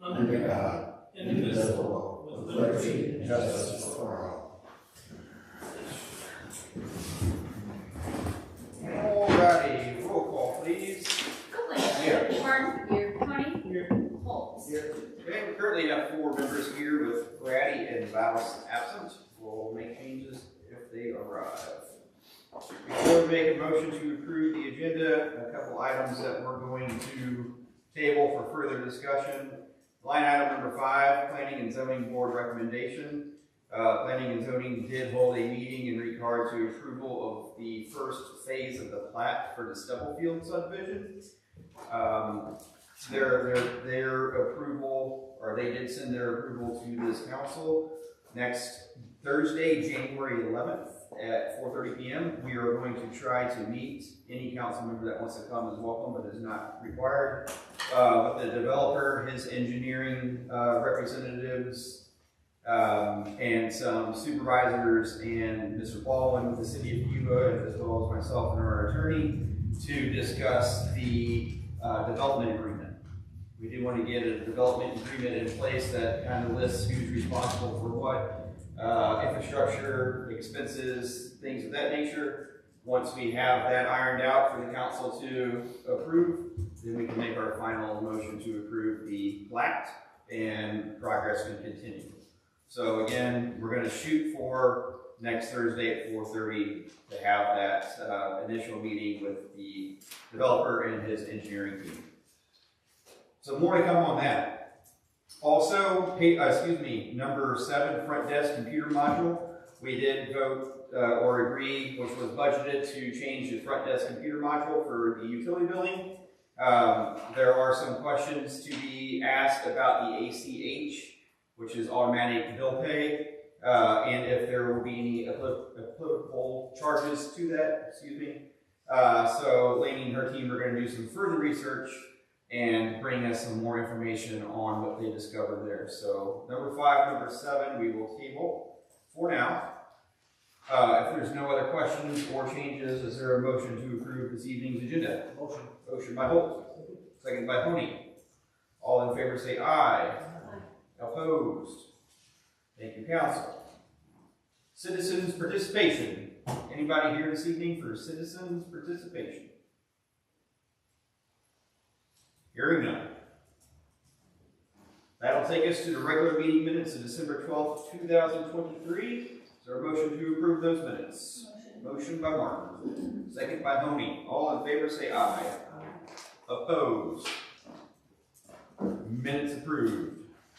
under God, indivisible, with liberty and justice for all. Alrighty, roll call, please. Copeland. Here. Martin. Here. Tony. Here. Holmes. Here. Okay, we currently have 4 members here with Grady and Vallis absent. We'll make changes if they arrive. Before we make a motion to approve the agenda, a couple items that we're going to table for further discussion. Line item number 5, Planning and Zoning Board recommendation. Planning and Zoning did hold a meeting in regard to approval of the first phase of the plat for the Stubblefield subdivision. Their approval, or they did send their approval to this council. Next Thursday, January 11th at 4:30 p.m. we are going to try to meet. Any council member that wants to come is welcome, but is not required. With the developer, his engineering representatives, and some supervisors, and Mr. Baldwin with the city of Cuba, as well as myself and our attorney, to discuss the development agreement. We do want to get a development agreement in place that kind of lists who's responsible for what, infrastructure, expenses, things of that nature. Once we have that ironed out for the council to approve, then we can make our final motion to approve the plat, and progress can continue. So again, we're going to shoot for next Thursday at 4:30 to have that initial meeting with the developer and his engineering team. So more to come on that. Also, number 7, front desk computer module. We did vote or agree, which was budgeted, to change the front desk computer module for the utility billing. There are some questions to be asked about the ACH, which is automatic bill pay, and if there will be any applicable charges to that, so Lainey and her team are going to do some further research and bring us some more information on what they discovered there. So number 5, number 7, we will table for now. If there's no other questions or changes, is there a motion to approve this evening's agenda? Motion. Motion by Holt. Second by Honey. All in favor say aye. Opposed? Thank you, council. Citizens participation. Anybody here this evening for citizens participation? Hearing none. That'll take us to the regular meeting minutes of December 12th, 2023. Is there a motion to approve those minutes? Motion by Martin. Second by Honey. All in favor say aye. Opposed? Minutes approved.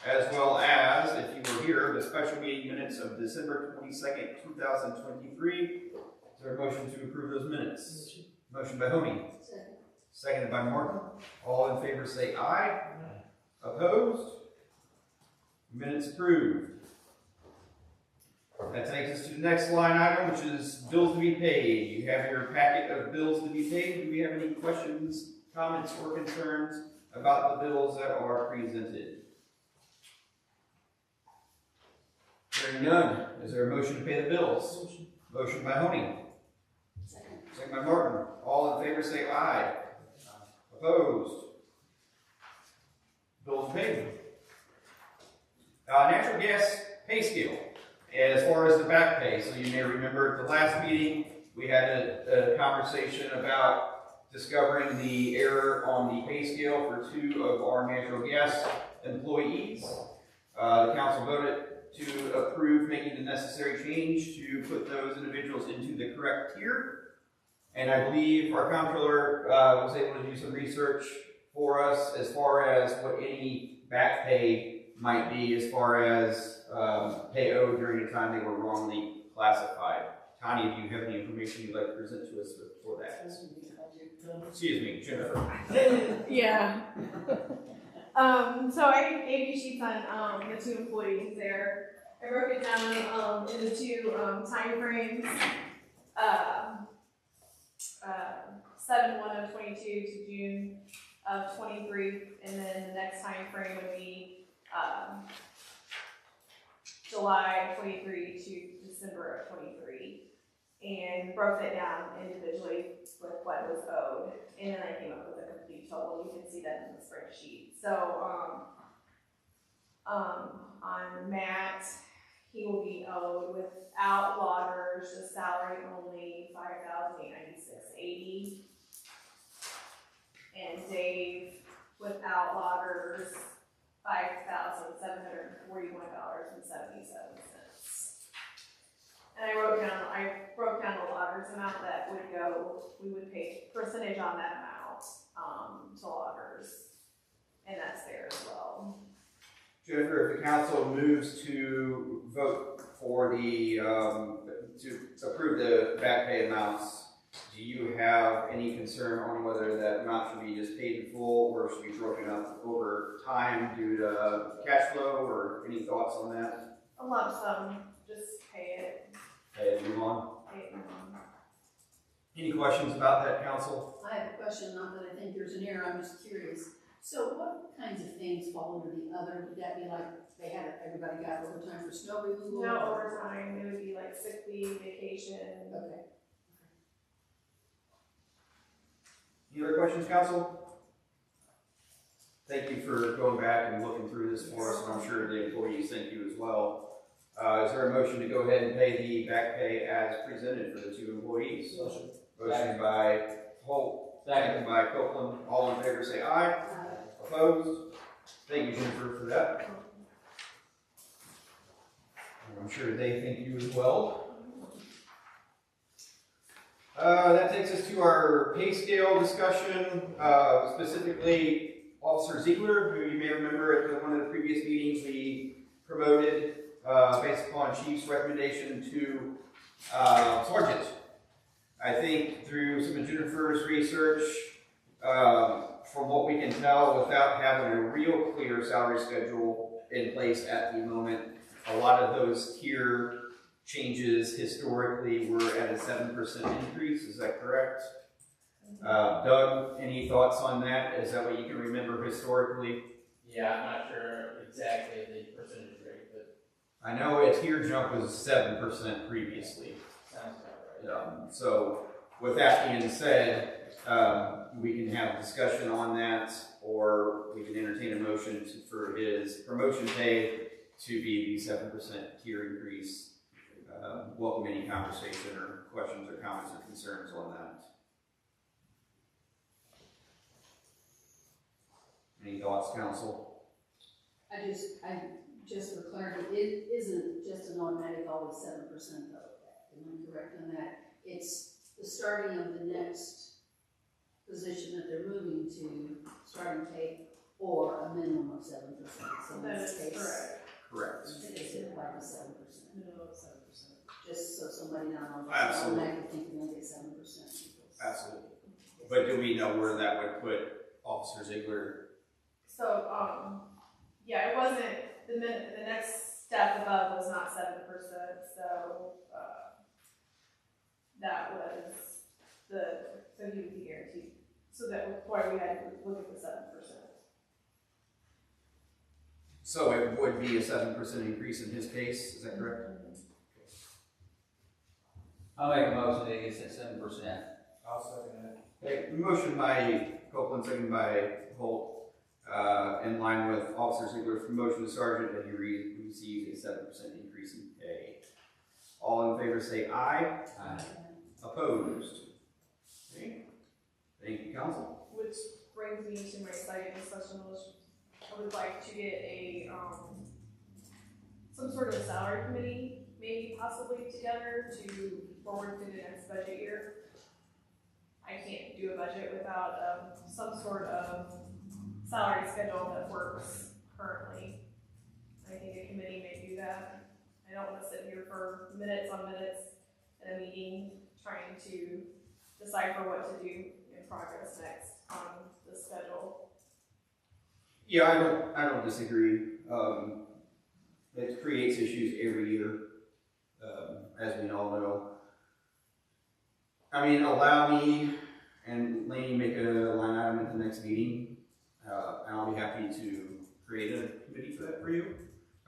As well as, if you were here, the special meeting minutes of December 22nd, 2023. Is there a motion to approve those minutes? Motion by Honey. Seconded by Martin. All in favor say aye. Opposed? Minutes approved. That takes us to the next line item, which is bills to be paid. You have your packet of bills to be paid. Do we have any questions, comments, or concerns about the bills that are presented? Hearing none. Is there a motion to pay the bills? Motion by Honey. Second by Martin. All in favor say aye. Opposed? Bills paid. Natural gas pay scale. As far as the back pay, so you may remember at the last meeting we had a conversation about discovering the error on the pay scale for 2 of our natural gas employees. The council voted to approve making the necessary change to put those individuals into the correct tier. And I believe our comptroller was able to do some research for us as far as what any back pay might be as far as pay owed during the time they were wrongly classified. Tanya, do you have any information you'd like to present to us for that? Excuse me, Jennifer. Yeah. So I gave you sheets on the 2 employees there. I broke it down into 2 time frames. 7/1 of 22 to June of 23, and then the next time frame would be July of 23 to December of 23, and broke it down individually with what was owed, and then I came up with a complete total. You can see that in the spreadsheet. So On Matt, he will be owed without loggers, the salary only $5,896.80. And Dave, without loggers, $5,741.77. And I broke down the loggers amount that we would pay percentage on that amount, to loggers. And that's there as well. Jennifer, if the council moves to vote for the, to approve the back pay amounts, do you have any concern on whether that amount should be just paid in full or should be broken up over time due to cash flow, or any thoughts on that? A lump sum, just pay it. Okay, move on. Pay it. Any questions about that, council? I have a question, not that I think there's an error, I'm just curious. So what kinds of things fall under the other? Would that be like everybody got overtime for snow removal? No overtime, it would be like sick leave, vacation. Okay. Any other questions, council? Thank you for going back and looking through this for us, and I'm sure the employees thank you as well. Is there a motion to go ahead and pay the back pay as presented for the 2 employees? Motion by Holt, second by Copeland. All in favor say aye. Opposed? Thank you, Jennifer, for that. I'm sure they thank you as well. That takes us to our pay scale discussion, specifically Officer Ziegler, who you may remember at one of the previous meetings we promoted based upon Chief's recommendation to Sergeant. I think through some of Jennifer's research, from what we can tell, without having a real clear salary schedule in place at the moment, a lot of those tier changes historically were at a 7% increase. Is that correct? Doug, any thoughts on that? Is that what you can remember historically? Yeah, I'm not sure exactly the percentage rate, but I know a tier jump was 7% previously. sounds about right. So with that being said, we can have a discussion on that, or we can entertain a motion for his promotion pay to be the 7% tier increase. Welcome any conversation or questions or comments or concerns on that. Any thoughts, council? Just for clarity, it isn't just an automatic always 7% though. Am I correct on that? It's the starting of the next position that they're moving to, starting pay, or a minimum of 7%. So in That this is case, correct. Correct. it's like a 7%. Minimum of 7%. Just so somebody not on Absolutely. automatically thinking they'll get 7%. Absolutely. But do we know where that would put Officer Ziegler? So, yeah, it wasn't, the next step above was not 7%, so, that was so he would be guaranteed. So that's why we had to look at the 7%. So it would be a 7% increase in his case, is that correct? I'll make a motion that he gets that 7%. I'll second that. Okay, motion by Copeland, second by Holt, in line with Officer Ziegler's promotion to sergeant, that he receives a 7% increase in pay. All in favor say aye. Aye. Opposed? Okay. Thank you, council. Which brings me to my second discussion, which I would like to get a, some sort of salary committee, maybe possibly together to forward through the next budget year. I can't do a budget without, some sort of salary schedule that works currently. I think a committee may do that. I don't want to sit here for minutes on minutes in a meeting trying to decipher what to do in progress next on the schedule. Yeah, I don't disagree. It creates issues every year, as we all know. I mean, allow me and Lainey make a line item at the next meeting, and I'll be happy to create a committee for that for you.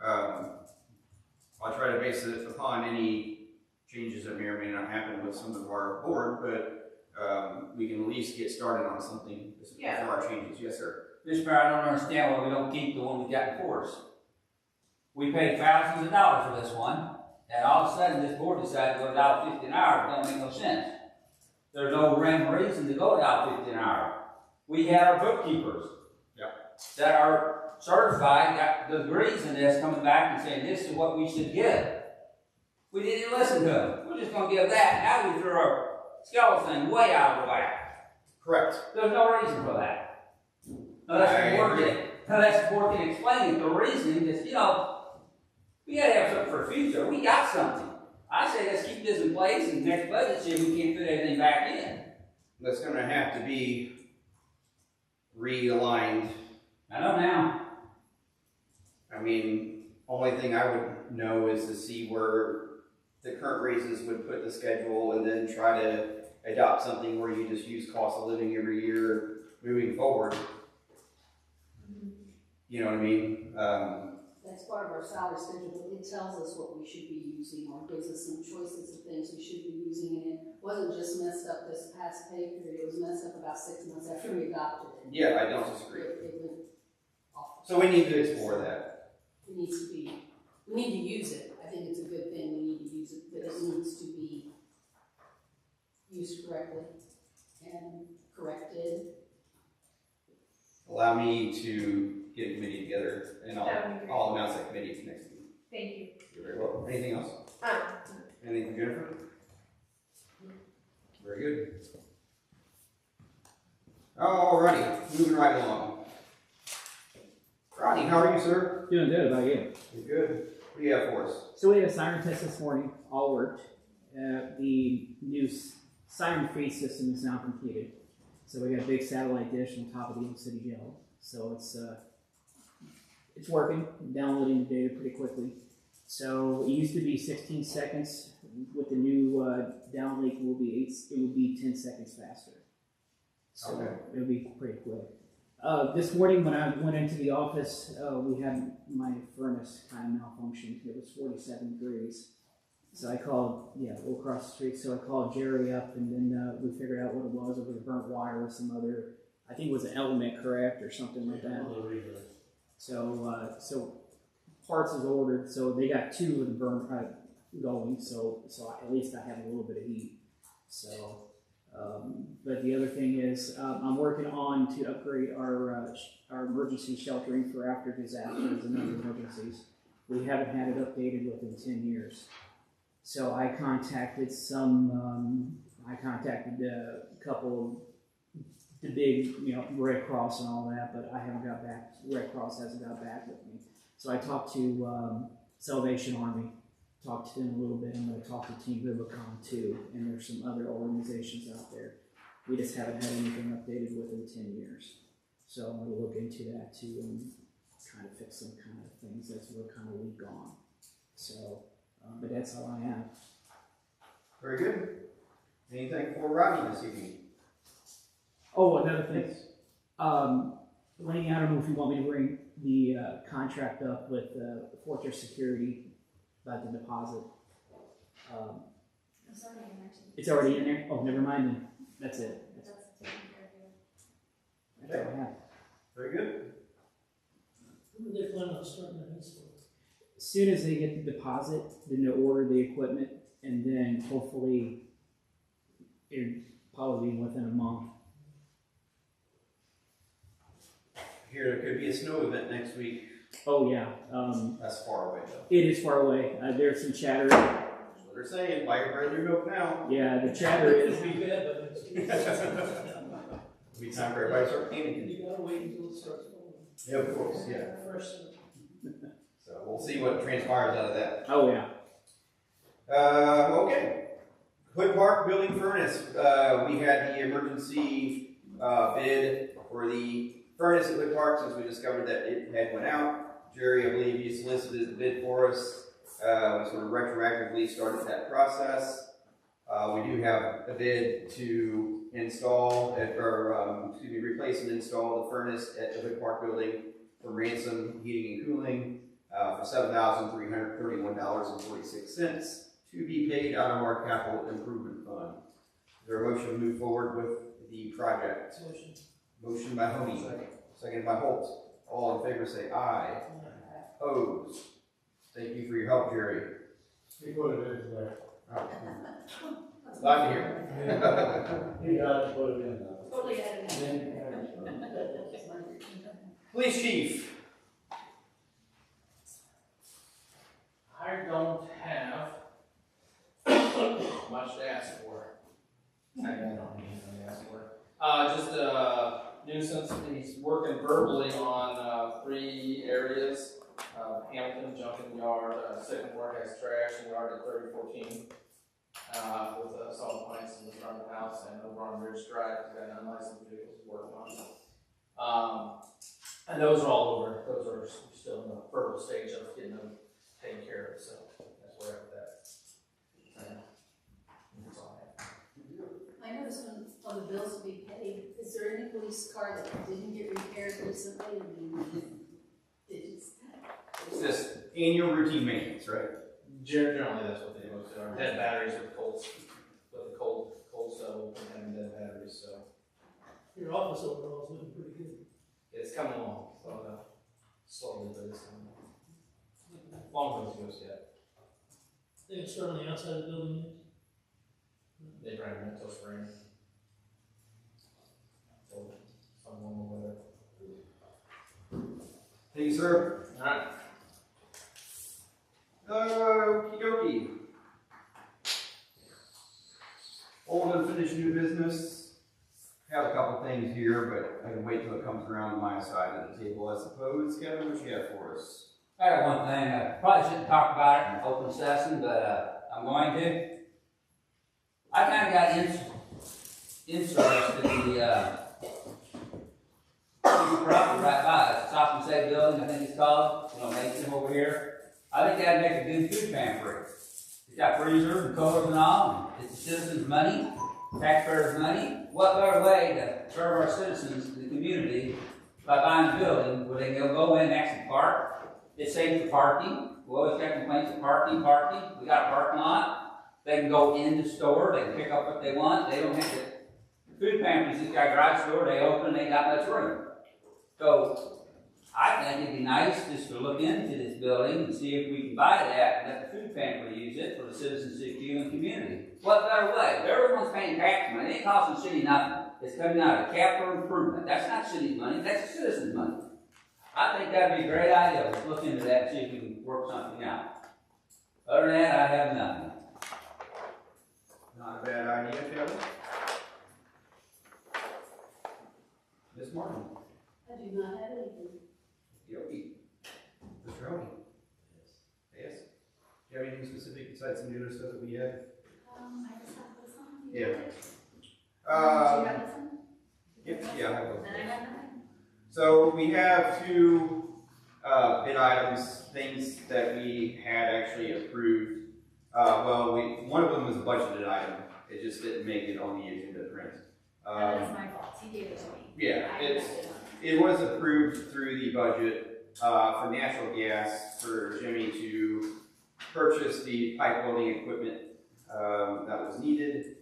I'll try to base it upon any changes that may or may not happen with some of our board, but we can at least get started on something before our changes. Yes, sir. Mr. Mayor, I don't understand why we don't keep the one we got in force. We paid thousands of dollars for this one, and all of a sudden this board decided to go $1.50 an hour. It don't make no sense. There's no rhyme or reason to go $1.50 an hour. We had our bookkeepers that are certified, got degrees in this, coming back and saying this is what we should give. We didn't listen to them. We're just going to give that. Now we threw our skeleton way out of the whack. Correct. There's no reason for that. Unless the board can explain the reasoning, because, you know, we got to have something for the future. We got something. I say let's keep this in place, and next budget year we can't fit everything back in. That's going to have to be realigned. I know now. I mean, only thing I would know is to see where the current raises would put the schedule, and then try to adopt something where you just use cost of living every year moving forward. You know what I mean? That's part of our salary schedule. It tells us what we should be using, or gives us some choices of things we should be using, and it wasn't just messed up this past pay period, it was messed up about 6 months after we adopted it. Yeah, I don't disagree. It went off. So we need to explore that. It needs to be, we need to use it. I think it's a good thing, we need to use it, but it needs to be used correctly and corrected. Allow me to get a committee together, and That would be great. I'll announce that committee next week. Thank you. You're very welcome. Anything else? Anything from Jennifer? Very good. Alrighty, moving right along. Rodney, how are you, sir? Doing good, about you? You're good. What do you have for us? So we had a siren test this morning, all worked. The new siren feed system is now completed. So we got a big satellite dish on top of the old city jail. So it's working, downloading the data pretty quickly. So it used to be 16 seconds. With the new downlink, it will be 10 seconds faster. So Okay. it'll be pretty quick. This morning when I went into the office, we had my furnace kind of malfunctioned. It was 47 degrees. So I called, we'll across the street. So I called Jerry up, and then we figured out what it was. It was a burnt wire with some other, I think it was an element correct or something like that. So parts is ordered. So they got 2 of the burn going. So at least I have a little bit of heat. So. But the other thing is, I'm working on to upgrade our emergency sheltering for after disasters and other emergencies. We haven't had it updated within 10 years. So I contacted a couple of the big, Red Cross and all that, but I haven't got back. Red Cross hasn't got back with me. So I talked to Salvation Army. Talked to them a little bit. I'm going to talk to Team Rubicon too, and there's some other organizations out there. We just haven't had anything updated within 10 years. So I'm going to look into that too and try to fix some kind of things that we're kind of weak on. So, but that's all I have. Very good. Anything for Rodney this evening? Oh, another thing. Lenny, I don't know if you want me to bring the contract up with Fortress Security about the deposit. It's already in there too. It's already in there? Oh, never mind then. That's it. That's all I have. Very good. When do they plan on starting that install? As soon as they get the deposit, then they'll order the equipment, and then hopefully it'll probably be within a month. Here, there could be a snow event next week. Oh yeah. That's far away though. It is far away. There's some chatter. That's what they're saying. Buy your brand new milk now. Yeah, the chatter is. It'll be bad, but it's. It'll be time for everybody to start panicking. You gotta wait until it starts falling. Yeah, of course. Yeah. First. So we'll see what transpires out of that. Oh yeah. Okay. Hood Park building furnace. We had the emergency bid for the furnace at Hood Park since we discovered that it had went out. Jerry, I believe, you solicited the bid for us. We sort of retroactively started that process. We do have a bid to install, replace and install the furnace at the Hood Park building from Ransom Heating and Cooling for $7,331.46 to be paid out of our capital improvement fund. Is there a motion to move forward with the project? Motion. Motion by Honey, second by Holt. All in favor say aye. Opposed? Glad to hear. You gotta put it in. Totally out of it. Police chief. I don't have much to ask for. I don't need anything to ask for. Just a nuisance, he's working verbally on 3 areas. Hamilton, Junction Yard, Sycamore has trash in yard at 3014. With solid plants in the front of the house, and over on Ridge Drive, he's got an unlicensed vehicles he's working on. And those are all over, those are still in the verbal stage of getting them taken care of, so that's where I'm at with that. That's all I have. I noticed on the bills to be paid, is there any police car that didn't get repaired recently? I mean, It's just annual routine maintenance, right? Generally, that's what they most are. Dead batteries with the cold stove and dead batteries, so Your office overall is looking pretty good. it's coming along. So slowly, but it's coming along. Long as it goes yet. They can start on the outside of the building yet? They ran it until spring. So, some normal weather. Thank you, sir. Alright. Okie dokie. Old unfinished new business. Have a couple things here, but I can wait till it comes around to my side of the table, I suppose. Kevin, what you got for us? I got one thing, I probably shouldn't talk about it in open session, but I'm going to. I kind of got interested in the property right by us, Stop and Save Building, I think it's called, Mason over here. I think that'd make a good food pantry. It's got freezers and coolers and all, and it's the citizens' money, taxpayers' money. What better way to serve our citizens, the community, by buying a building where they can go in and actually park? It saves the parking. We always got complaints of parking. We got a parking lot. They can go in the store. They can pick up what they want. They don't have to. Food pantries, this guy garage store, they open, they ain't got much room. So, I think it'd be nice just to look into this building and see if we can buy that and let the food pantry use it for the citizens of the Cuban community. What better way? Everyone's paying tax money. It ain't costing the city nothing. It's coming out of capital improvement. That's not city's money. That's the citizens' money. I think that'd be a great idea. Let's look into that and see if we can work something out. Other than that, I have nothing. Not a bad idea, Kevin. Miss Martin. I do not have anything. Yogi. Mr. Roni. Yes. Do you have anything specific besides some new stuff that we had? I just have this on. Yeah. Do you have this one? Yeah, I have those. Then I have nothing. So we have 2 bid items, things that we had actually approved. One of them was a budgeted item. It just didn't make it on the agenda print. That is my fault. He gave it to me. Yeah, I it's. left it on. It was approved through the budget for natural gas for Jimmy to purchase the pipe welding equipment that was needed.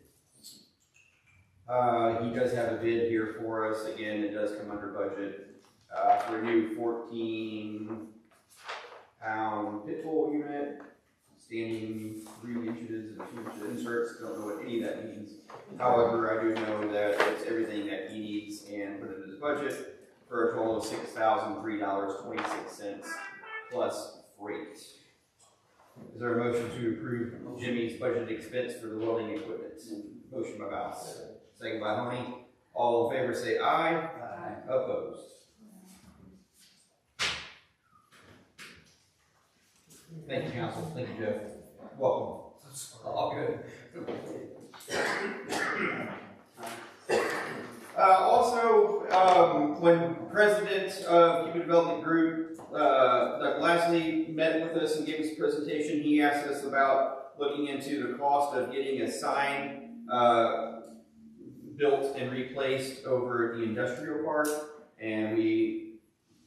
He does have a bid here for us. Again, it does come under budget for a new 14-pound pit bull unit, standing 3 inches and 2 inches inserts. Don't know what any of that means. However, I do know that it's everything that he needs and put it in his budget, for a total of $6,003.26 plus freight. Is there a motion to approve Jimmy's budget expense for the welding equipment? Motion by Bouse, second by Honey. All in favor say aye. Aye. Opposed? Thank you, council. Thank you, Jeff. Welcome. All good. When president of Cuba Development Group, Dr. Lashley, met with us and gave us a presentation, he asked us about looking into the cost of getting a sign built and replaced over at the industrial park, and we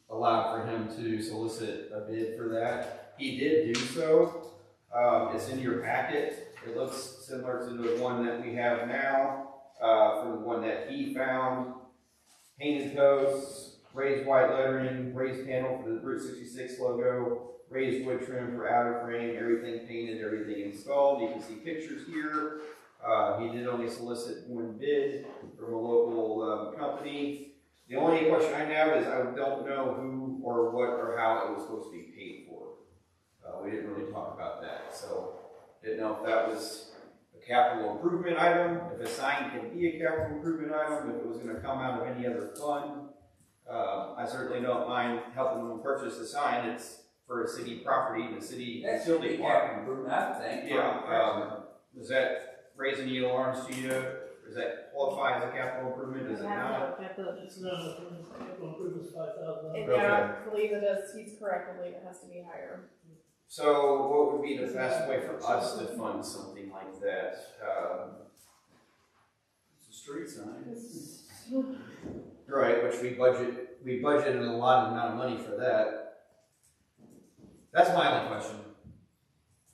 allowed for him to solicit a bid for that. He did do so. It's in your packet. It looks similar to the one that we have now, from the one that he found. Painted posts, raised white lettering, raised panel for the Route 66 logo, raised wood trim for outer frame, everything painted, everything installed. You can see pictures here. He did only solicit one bid from a local company. The only question I have is I don't know who or what or how it was supposed to be paid for. We didn't really talk about that, so didn't know if that was a capital improvement item, if a sign can be a capital improvement item, if it was gonna come out of any other fund. I certainly don't mind helping them purchase the sign. It's for a city property, the city That's facility the park. capital improvement, I would think. Yeah, does that raise any alarms to you? Does that qualify as a capital improvement? Does it not? It's not, capital improvement is $5,000. And yeah, I believe it is, he's correct, I believe it has to be higher. So what would be the best way for us to fund something like that? It's a street sign. Right, which we budgeted a lot of amount of money for that. That's my only question.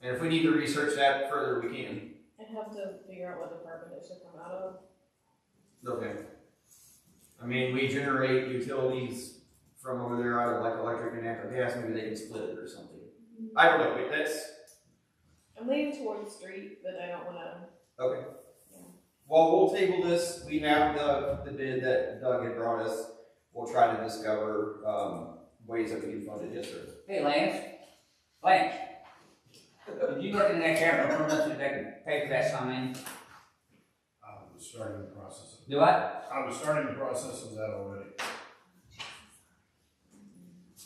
And if we need to research that further, we can. I'd have to figure out what department it should come out of. Okay. I mean, we generate utilities from over there out of like electric and natural gas, maybe they can split it or something. I don't know, but that's, I'm leaning towards the street, but I don't wanna, okay. Yeah. Well, we'll table this, we have the bid that Doug had brought us, we'll try to discover, ways that we can fund it, yes, sir. Hey, Lance, did you look in that capital improvement so they can pay for that sign? I was starting the process. Do what? I was starting the process of that already.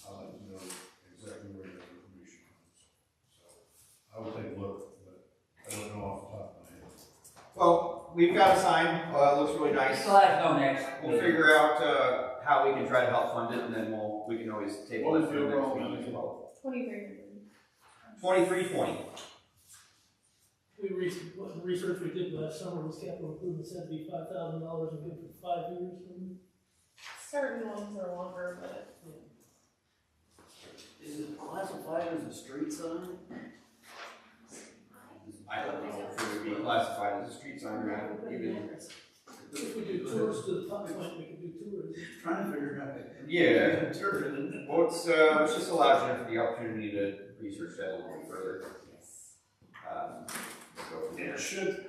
I'd like to know exactly where that information comes. So, I will take a look, but I don't know off the top of my head. Well, we've got a sign, it looks really nice. Still have to go next. We'll figure out, how we can try to help fund it, and then we can always table it for the next meeting as well. 2300. 2320. The research we did last summer was capital improvements had to be $5,000 and good for 5 years. Certain ones are longer, but Is it classified as a street sign? I don't know if it would be classified as a street sign or not, even. If we do tours to the top point, we could do tours. Trying to figure out. Yeah. Well, it's just allows Jennifer the opportunity to research that a little bit further. Yes. Let's go from there. It should,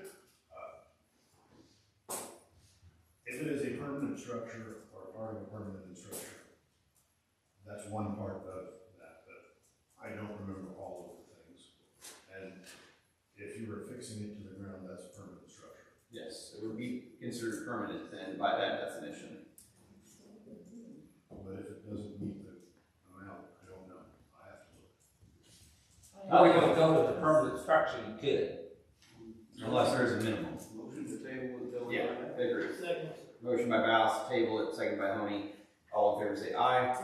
if it is a permanent structure or part of a permanent structure, that's one part of that, but I don't remember all of the things. And if you were fixing it to the ground, that's a permanent structure. Yes, it would be considered permanent then by that definition. But if it doesn't meet the amount, I don't know. I have to look. Oh, we don't go to the permanent structure, you could. Unless there's a minimum. Motion to table until. Yeah, I agree. Second. Motion by Bass, table it, second by Honey. All in favor say aye.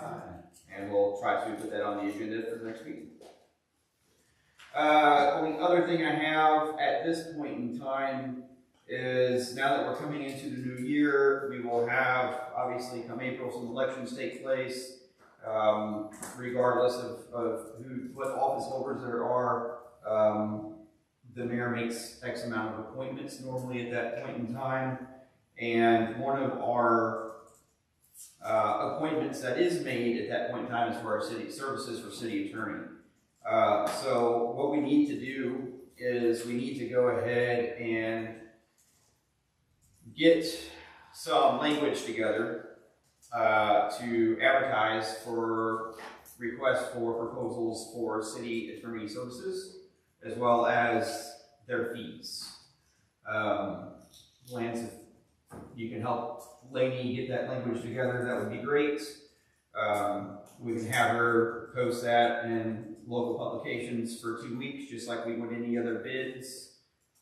And we'll try to put that on the agenda for the next meeting. Only other thing I have at this point in time is now that we're coming into the new year, we will have, obviously come April, some elections take place. Regardless of what office holders there are, the mayor makes X amount of appointments normally at that point in time. And one of our appointments that is made at that point in time is for our city services for city attorney. So what we need to do is we need to go ahead and get some language together to advertise for requests for proposals for city attorney services, as well as their fees. Lance, if you can help Lainey get that language together, that would be great. We can have her post that in local publications for 2 weeks, just like we would any other bids.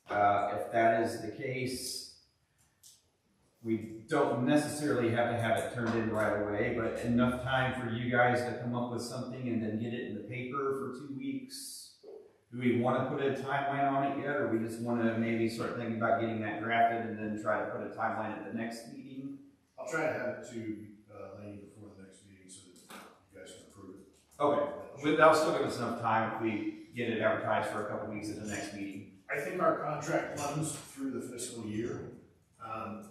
If that is the case, we don't necessarily have to have it turned in right away, but enough time for you guys to come up with something and then get it in the paper for 2 weeks. Do we want to put a timeline on it yet, or we just want to maybe start thinking about getting that drafted and then try to put a timeline at the next meeting? I'll try to have it to Laney before the next meeting so that you guys can approve it. Okay, but that'll still give us enough time if we get it advertised for a couple weeks at the next meeting. I think our contract runs through the fiscal year,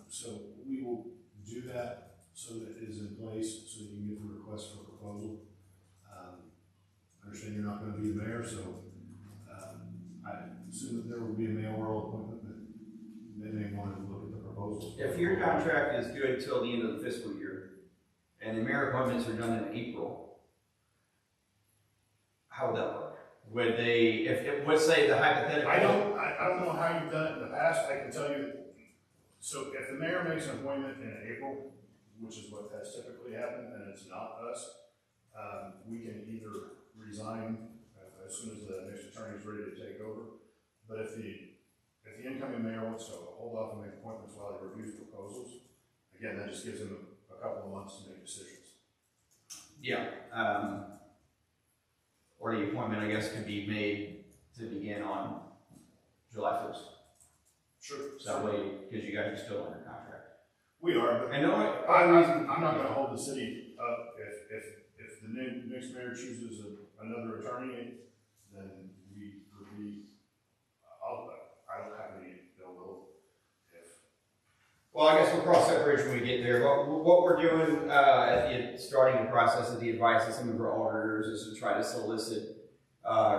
so we will do that so that it is in place, so you can get the request for proposal. I understand you're not going to be the mayor, so I assume that there will be a mayoral appointment, but then they wanted to look at the proposals. If your contract is good till the end of the fiscal year, and the mayor appointments are done in April, how would that work? Would they, if let's say the hypothetical. I don't know how you've done it in the past, I can tell you, so if the mayor makes an appointment in April, which is what has typically happened, and it's not us, we can either resign as soon as the next attorney is ready to take over. But if the incoming mayor wants to hold off and make appointments while he reviews proposals, again, that just gives him a couple of months to make decisions. Yeah, or the appointment, I guess, could be made to begin on July 1st. Sure. So that way, because you guys are still under contract. We are, but And the only, I'm not gonna hold the city up if the next mayor chooses another attorney, then I don't have any ill will if. well, I guess we'll cross that bridge when we get there. But what we're doing at the starting the process of the advice of some of our auditors is to try to solicit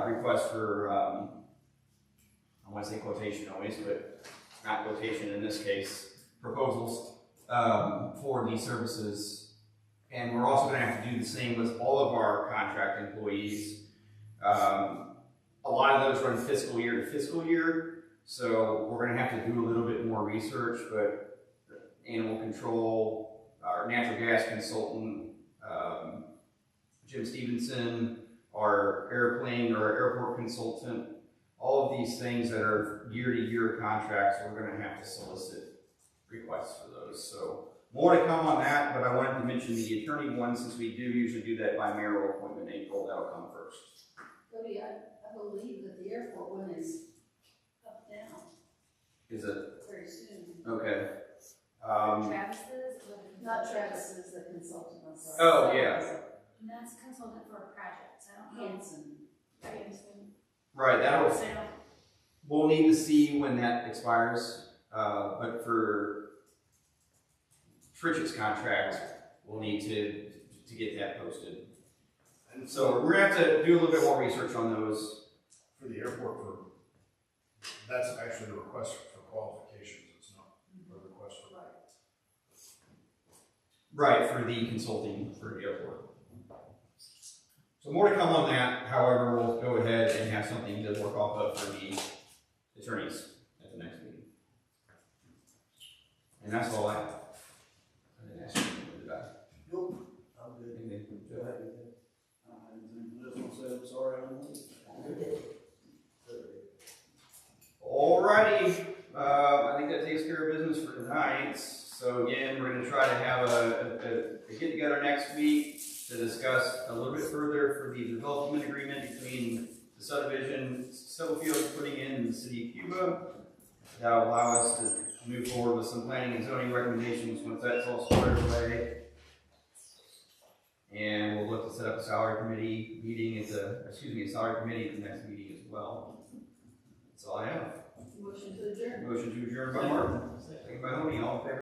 requests for, I want to say quotation always, but not quotation in this case, proposals for these services. And we're also going to have to do the same with all of our contract employees. A lot of those run fiscal year to fiscal year. So we're going to have to do a little bit more research, but animal control, our natural gas consultant, Jim Stevenson, our airplane or airport consultant, all of these things that are year-to-year contracts, we're going to have to solicit requests for those. So more to come on that, but I wanted to mention the attorney one since we do usually do that by mayoral appointment in April. That'll come first. Cody, I believe that the airport one is up down Is it? very soon. Okay. Travis's, or the Not Travis's, the consultant, I'm sorry. Oh, yeah. And that's consultant for a project, so I don't know. Hanson. Right, that'll, So, we'll need to see when that expires, but for Tritch's contract, we'll need to get that posted. And So we're gonna have to do a little bit more research on those. for the airport, that's actually a request for qualifications, it's not a request for. Right, for the consulting for the airport. So more to come on that, however, we'll go ahead and have something to work off of for the attorneys at the next meeting. And that's all I have. I didn't ask you, did I? Nope, I'm good. Anything? Go ahead. I just want to say I'm sorry I'm late. Alrighty, I think that takes care of business for tonight. So again, we're gonna try to have a get together next week to discuss a little bit further for the development agreement between the subdivision Settlefield putting in the city of Cuba. That will allow us to move forward with some planning and zoning recommendations once that's all squared away. And we'll look to set up a salary committee meeting a salary committee at the next meeting as well. That's all I have. Motion to adjourn. Motion to adjourn by Martin, second by Honey, all in favor?